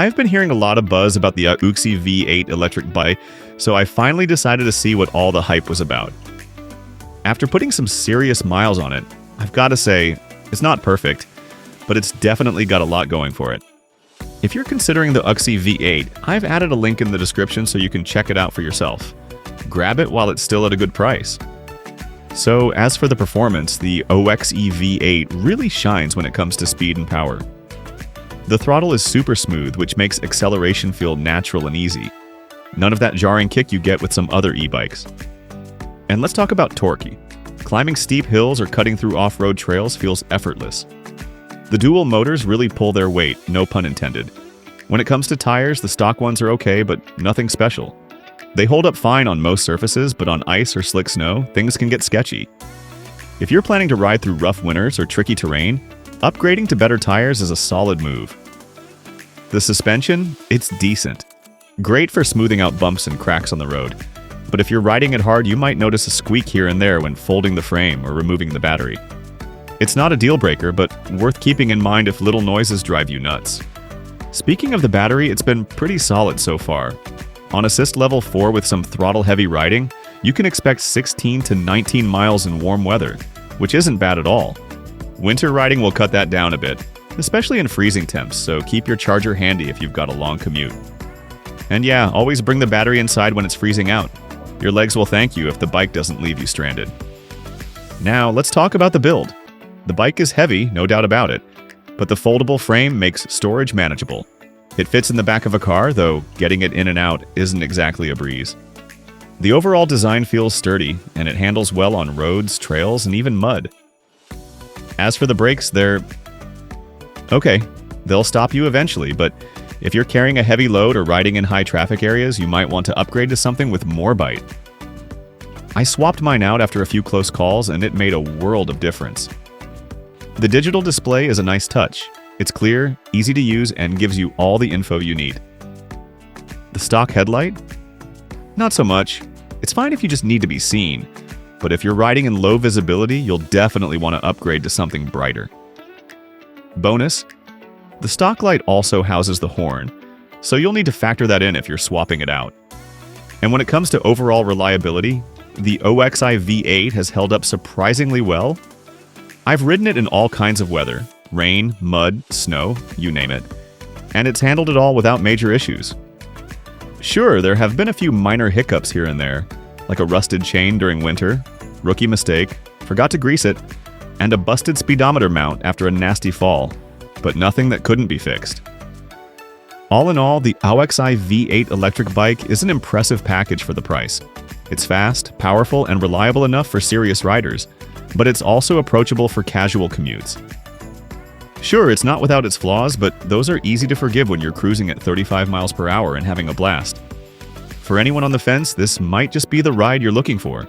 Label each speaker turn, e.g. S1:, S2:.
S1: I've been hearing a lot of buzz about the OUXI V8 electric bike, so I finally decided to see what all the hype was about. After putting some serious miles on it, I've got to say, it's not perfect, but it's definitely got a lot going for it. If you're considering the OUXI V8, I've added a link in the description so you can check it out for yourself. Grab it while it's still at a good price. So, as for the performance, the OUXI V8 really shines when it comes to speed and power. The throttle is super smooth, which makes acceleration feel natural and easy. None of that jarring kick you get with some other e-bikes. And let's talk about torque. Climbing steep hills or cutting through off-road trails feels effortless. The dual motors really pull their weight, no pun intended. When it comes to tires, the stock ones are okay, but nothing special. They hold up fine on most surfaces, but on ice or slick snow, things can get sketchy. If you're planning to ride through rough winters or tricky terrain, upgrading to better tires is a solid move. The suspension, it's decent. Great for smoothing out bumps and cracks on the road. But if you're riding it hard, you might notice a squeak here and there when folding the frame or removing the battery. It's not a deal breaker, but worth keeping in mind if little noises drive you nuts. Speaking of the battery, it's been pretty solid so far. On assist level 4 with some throttle-heavy riding, you can expect 16 to 19 miles in warm weather, which isn't bad at all. Winter riding will cut that down a bit, especially in freezing temps, so keep your charger handy if you've got a long commute. And yeah, always bring the battery inside when it's freezing out. Your legs will thank you if the bike doesn't leave you stranded. Now, let's talk about the build. The bike is heavy, no doubt about it, but the foldable frame makes storage manageable. It fits in the back of a car, though getting it in and out isn't exactly a breeze. The overall design feels sturdy, and it handles well on roads, trails, and even mud. As for the brakes, they're okay. They'll stop you eventually, but if you're carrying a heavy load or riding in high traffic areas, you might want to upgrade to something with more bite. I swapped mine out after a few close calls, and it made a world of difference. The digital display is a nice touch. It's clear, easy to use, and gives you all the info you need. The stock headlight? Not so much. It's fine if you just need to be seen, but if you're riding in low visibility, you'll definitely want to upgrade to something brighter. Bonus: the stock light also houses the horn, so you'll need to factor that in if you're swapping it out. And when it comes to overall reliability, the OUXI V8 has held up surprisingly well. I've ridden it in all kinds of weather: rain, mud, snow, you name it. And it's handled it all without major issues. Sure, there have been a few minor hiccups here and there, like a rusted chain during winter, rookie mistake, forgot to grease it, and a busted speedometer mount after a nasty fall, but nothing that couldn't be fixed. All in all, the OUXI V8 electric bike is an impressive package for the price. It's fast, powerful, and reliable enough for serious riders, but it's also approachable for casual commutes. Sure, it's not without its flaws, but those are easy to forgive when you're cruising at 35 miles per hour and having a blast. For anyone on the fence, this might just be the ride you're looking for.